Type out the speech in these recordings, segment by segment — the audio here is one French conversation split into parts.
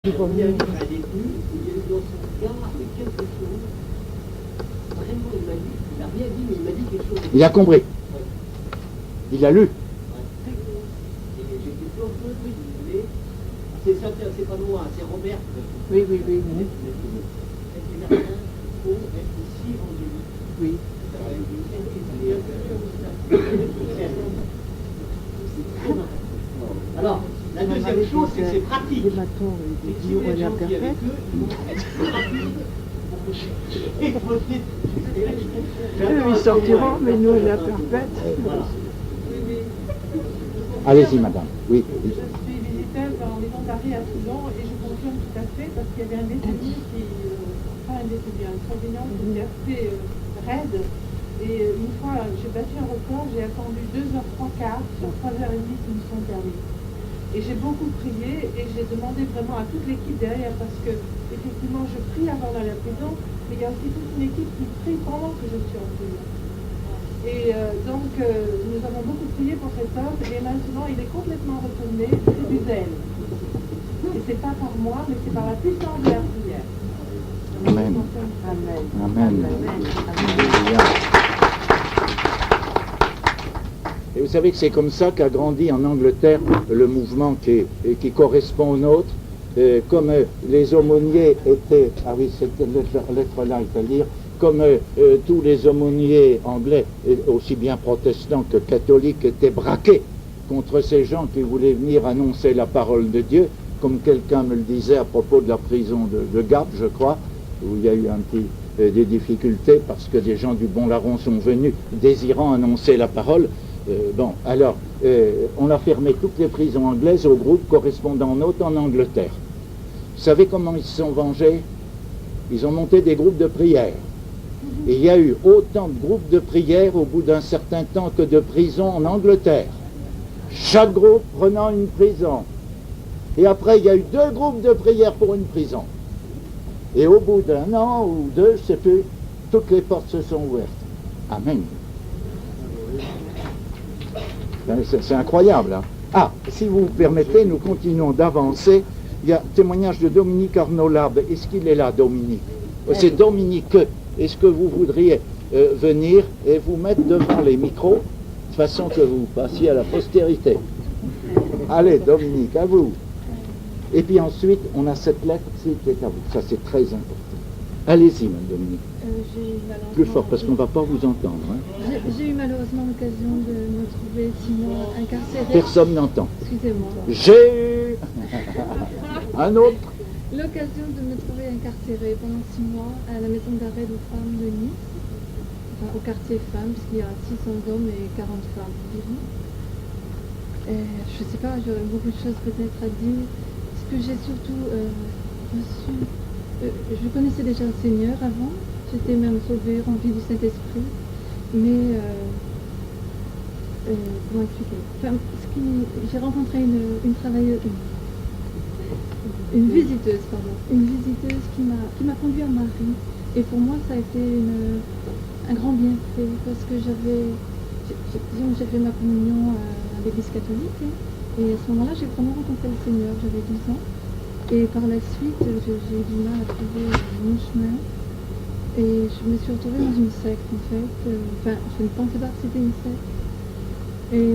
Il y a eu un début, il y a eu dans son regard quelque chose. Vraiment, il m'a dit, il n'a rien dit, mais il m'a dit quelque chose. Il a compris. Ouais. Il a lu. Ouais. Et j'étais peu surpris, vous voulez. C'est ça, c'est pas moi, c'est Robert. Oui, oui, oui. Être jardin, faut être aussi angélique. Oui. Alors, la deuxième chose, c'est que c'est pratique. Les matons, Et les si jours, les on gens a qui avec perfect. eux, ils vont être rapides. Eux, ils sortiront, mais nous, on a perpète. Voilà. Allez-y, madame. Oui. Je suis visiteuse en maison d'arrêt à Toulon et je confirme tout à fait parce qu'il y avait un détenu qui, pas un détenu, un surveillant qui était assez raide. Et une fois, j'ai battu un record, j'ai attendu 2h03 sur 3h30 qui me sont permis. Et j'ai beaucoup prié et j'ai demandé vraiment à toute l'équipe derrière parce que, effectivement, je prie avant d'aller à la prison, mais il y a aussi toute une équipe qui prie pendant que je suis en prison. Et donc, nous avons beaucoup prié pour cet homme et maintenant, il est complètement retourné, c'est du zèle. Et c'est pas par moi, mais c'est par la puissance de la prière. Amen. Amen. Amen. Alléluia. Et vous savez que c'est comme ça qu'a grandi en Angleterre le mouvement qui correspond au nôtre. Comme les aumôniers étaient, ah oui, cette lettre-là est à lire, comme tous les aumôniers anglais, aussi bien protestants que catholiques, étaient braqués contre ces gens qui voulaient venir annoncer la parole de Dieu, comme quelqu'un me le disait à propos de la prison de Gap, je crois, où il y a eu des difficultés parce que des gens du Bon Larron sont venus désirant annoncer la parole. On a fermé toutes les prisons anglaises au groupe correspondant au nôtre en Angleterre. Vous savez comment ils se sont vengés? Ils ont monté des groupes de prière. Et il y a eu autant de groupes de prière au bout d'un certain temps que de prisons en Angleterre. Chaque groupe prenant une prison. Et après, il y a eu 2 groupes de prière pour une prison. Et au bout d'1 an ou 2, je ne sais plus, toutes les portes se sont ouvertes. Amen. C'est incroyable. Hein? Ah, si vous me permettez, nous continuons d'avancer. Il y a un témoignage de Dominique Arnaud-Larbe. Est-ce qu'il est là, Dominique? C'est Dominique. Est-ce que vous voudriez venir et vous mettre devant les micros, de façon que vous passiez à la postérité? Allez, Dominique, à vous. Et puis ensuite, on a cette lettre-ci qui est à vous. Ça, c'est très important. Allez-y, Mme Dominique. Plus fort, parce qu'on ne va pas vous entendre. Hein. J'ai eu malheureusement l'occasion de me trouver 6 mois incarcérée. Personne n'entend. Excusez-moi. J'ai eu un autre. L'occasion de me trouver incarcérée pendant 6 mois à la maison d'arrêt de femmes de Nice, enfin, au quartier femmes, puisqu'il y a 600 hommes et 40 femmes environ. Et je ne sais pas, j'aurais beaucoup de choses peut-être à dire. Ce que j'ai surtout reçu, je connaissais déjà le Seigneur avant, j'étais même sauvée, remplie du Saint-Esprit, mais comment expliquer, enfin, j'ai rencontré une travailleuse, une visiteuse qui m'a conduit à Marie, et pour moi ça a été un grand bienfait, parce que j'avais fait ma communion à l'église catholique, et à ce moment-là j'ai vraiment rencontré le Seigneur, j'avais 12 ans, et par la suite j'ai eu du mal à trouver mon chemin, et je me suis retrouvée dans une secte en fait, enfin je ne pensais pas que c'était une secte, et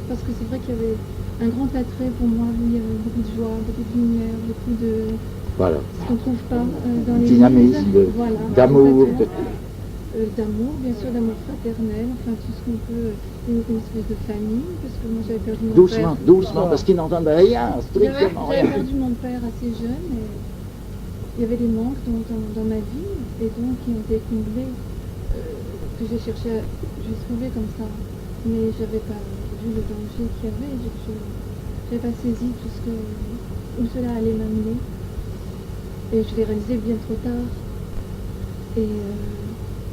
parce que c'est vrai qu'il y avait un grand attrait pour moi, où il y avait beaucoup de joie, beaucoup de lumière, beaucoup de... Voilà. Ce qu'on ne trouve pas dans les dynamisme, voilà, d'amour. D'amour, bien sûr, d'amour fraternel, enfin tout ce qu'on peut, une espèce de famille, parce que moi j'avais perdu mon père. Doucement, parce qu'ils n'entendent rien, strictement J'avais rien. perdu mon père assez jeune, et il y avait des manques dans ma vie, et donc qui ont été comblés, que j'ai cherché, j'ai trouvé comme ça, mais j'avais pas vu le danger qu'il y avait, je n'avais pas saisi tout où cela allait m'amener, et je l'ai réalisé bien trop tard, et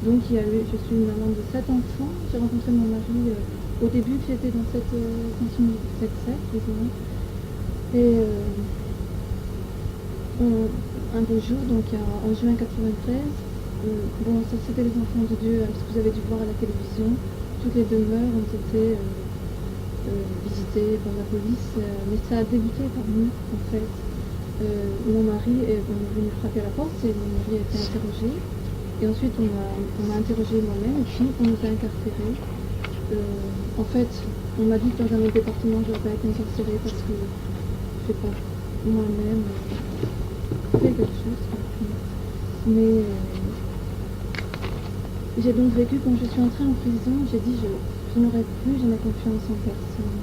donc je suis une maman de 7 enfants, j'ai rencontré mon mari au début qui était dans cette secte, disons, et un beau jour, donc en juin 93, ça c'était les enfants de Dieu, ce que vous avez dû voir à la télévision, toutes les demeures ont été visitées par la police, mais ça a débuté par nous en fait. mon mari est venu frapper à la porte, et mon mari a été interrogé. Et ensuite, on m'a interrogé moi-même, et puis on nous a incarcérés. En fait, on m'a dit que dans un autre département, je n'aurais pas été incarcérée parce que je sais pas, moi-même, fait quelque chose. Mais j'ai donc vécu, quand je suis entrée en prison, j'ai dit je n'aurais plus jamais confiance en personne.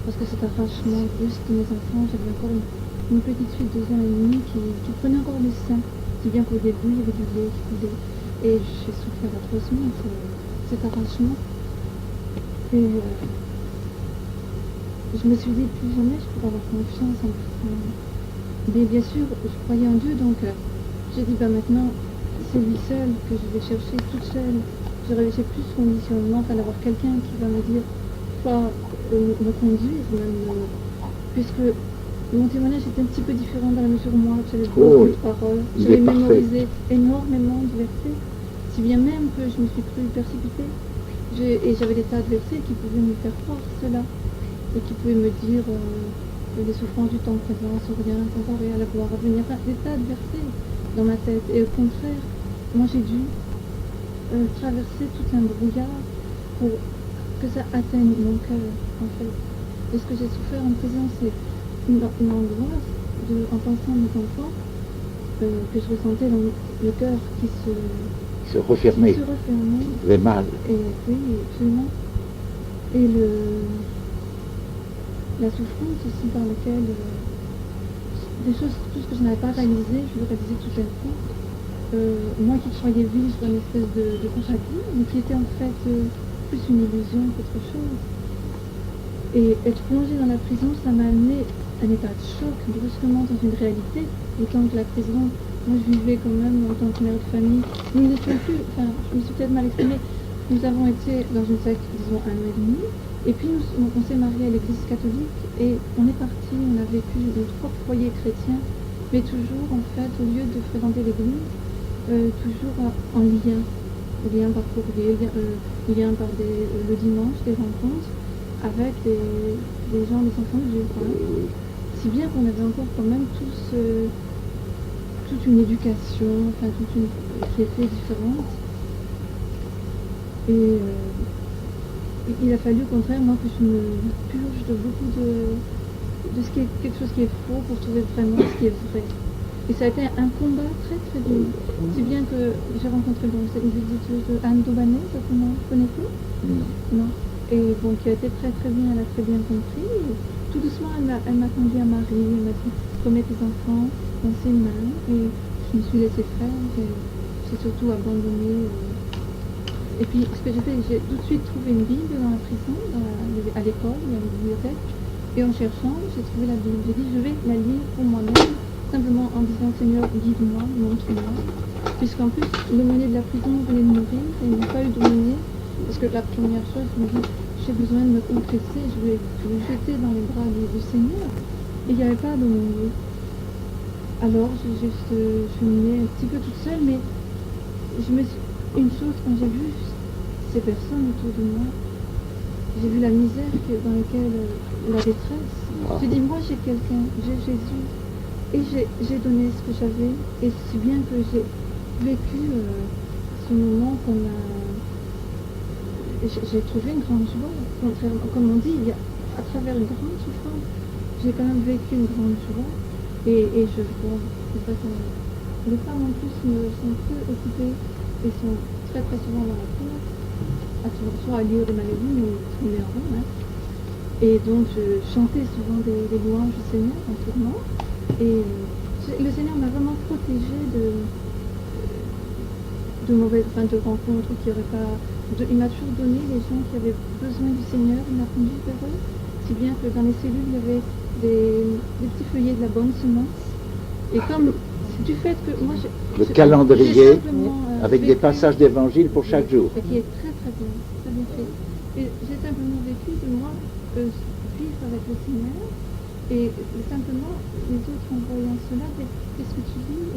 Parce que cet arrachement brusque de mes enfants, j'avais encore une petite fille de 2 ans et demi qui prenait encore le sein. Si bien qu'au début, il y avait du lait qui coulait. Et j'ai souffert atrocement cet arrachement. Et je me suis dit, plus jamais je pourrais avoir confiance en personne. Mais bien sûr, je croyais en Dieu, donc j'ai dit, maintenant, c'est lui seul que je vais chercher toute seule. J'ai plus conditionnement, d'avoir quelqu'un qui va me dire, soit me conduire, même, puisque mon témoignage était un petit peu différent dans la mesure où moi, j'avais beaucoup de paroles, j'avais mémorisé énormément de versets, si bien même que je me suis crue persécutée, et j'avais des tas de versets qui pouvaient me faire croire cela, et qui pouvaient me dire que les souffrances du temps présent sont rien comparé à la gloire à venir, des tas de versets dans ma tête, et au contraire, moi j'ai dû traverser tout un brouillard pour que ça atteigne mon cœur, en fait. Et ce que j'ai souffert en prison, c'est une angoisse en pensant à mes enfants que je ressentais dans le cœur qui se refermait. Les mal. Et oui, absolument. Et la souffrance aussi par laquelle des choses, tout ce que je n'avais pas réalisé, je le réalisais tout à coup. Moi qui croyais vivre une espèce de paradis, mais qui était en fait plus une illusion qu'autre chose. Et être plongée dans la prison, ça m'a amené à un état de choc brusquement dans une réalité, d'autant que la prison, moi je vivais quand même en tant que mère de famille. Nous n'étions plus, enfin je me suis peut-être mal exprimée, nous avons été dans une secte, disons, 1 an et demi, et puis on s'est mariés à l'église catholique, et on est parti, on a vécu nos 3 foyers chrétiens, mais toujours en fait, au lieu de fréquenter l'église, toujours en lien par courrier, lien par le dimanche, des rencontres avec des gens, des enfants de Dieu. Si bien qu'on avait encore quand même toute une éducation, enfin qui était différente. Et il a fallu au contraire, moi, que je me purge de beaucoup de ce qui est quelque chose qui est faux pour trouver vraiment ce qui est vrai. Et ça a été un combat très très dur. Si bien que j'ai rencontré une visiteuse, Anne Daubanet, ça vous connaissez ? Non. Et bon, qui a été très très bien, elle a très bien compris. Et tout doucement, elle m'a conduit à Marie, elle m'a dit, remets tes enfants dans ses mains. Et je me suis laissée faire, j'ai surtout abandonné. Et puis ce que j'ai fait, j'ai tout de suite trouvé une Bible dans la prison, à l'école, il y a une bibliothèque. Et en cherchant, j'ai trouvé la Bible. J'ai dit, je vais la lire pour moi-même. Simplement en disant, Seigneur, guide-moi, montre-moi. Puisqu'en plus, l'aumônier de la prison venait de mourir et il n'y a pas eu d'aumônier. Parce que la première chose, je me dis, j'ai besoin de me confesser, je vais me jeter dans les bras du Seigneur. Et il n'y avait pas d'aumônier. Alors, je suis menée un petit peu toute seule, mais une chose, quand j'ai vu ces personnes autour de moi, j'ai vu la misère dans laquelle, la détresse. J'ai dit, moi j'ai quelqu'un, j'ai Jésus. Et j'ai donné ce que j'avais, et si bien que j'ai vécu ce moment j'ai trouvé une grande joie, contrairement, comme on dit, à travers une grande souffrance, j'ai quand même vécu une grande joie, et je vois, c'est vrai que les femmes en plus sont peu occupées, et sont très très souvent dans la cour, soit à lire des magazines, ou tourner en rond, hein. Et donc je chantais souvent des louanges du Seigneur en tournant. Et le Seigneur m'a vraiment protégée de rencontres qui n'auraient pas... il m'a toujours donné les gens qui avaient besoin du Seigneur, il m'a conduit vers eux. Si bien que dans les cellules, il y avait des petits feuillets de la bonne semence. Et comme du fait que moi... Le calendrier avec des vécu, passages d'évangile pour chaque jour. Qui est très très bien, très bien fait. Et j'ai simplement vécu de moi vivre avec le Seigneur. Et simplement, les autres en voyant cela, qu'est-ce que tu vis?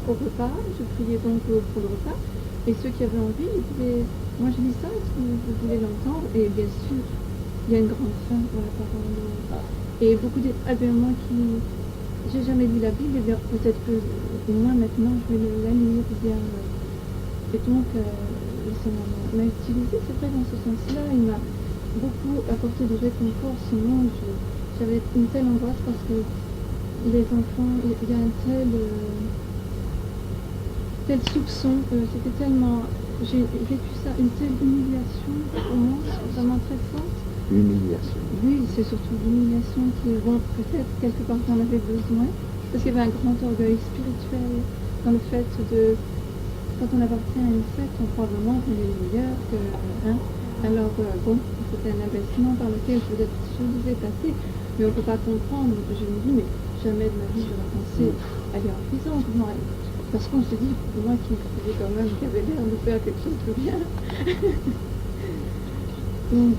Au repas, je priais donc pour le repas, et ceux qui avaient envie, ils disaient, moi je lis ça, est-ce que vous voulez l'entendre? Et bien sûr, il y a une grande faim pour la parole. Et beaucoup moi j'ai jamais lu la Bible, et bien peut-être que au moins maintenant je vais la lire bien. Et donc, le Seigneur m'a utilisé, c'est vrai, dans ce sens-là. Il m'a beaucoup apporté de réconfort, sinon j'avais une telle angoisse parce que les enfants, il y a un tel soupçon, c'était tellement... J'ai vécu ça, une telle humiliation pour moi, vraiment très forte. Humiliation. Oui, c'est surtout l'humiliation qui, bon, peut-être quelque part j'en avais besoin, parce qu'il y avait un grand orgueil spirituel dans le fait de... Quand on appartient à une secte, on croit vraiment qu'on est le meilleur, que... Hein, alors, bon, c'était un investissement par lequel peut-être je devais passer, mais on ne peut pas comprendre. Je me dis, mais jamais de ma vie j'aurais pensé aller en prison. Non, parce qu'on se dit, moi qui faisais quand même, qui avait l'air de faire quelque chose de bien. Donc,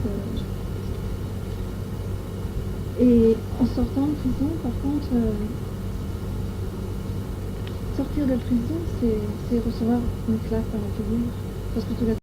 et en sortant de prison, par contre, sortir de prison, c'est recevoir une claque dans la figure. Parce que tout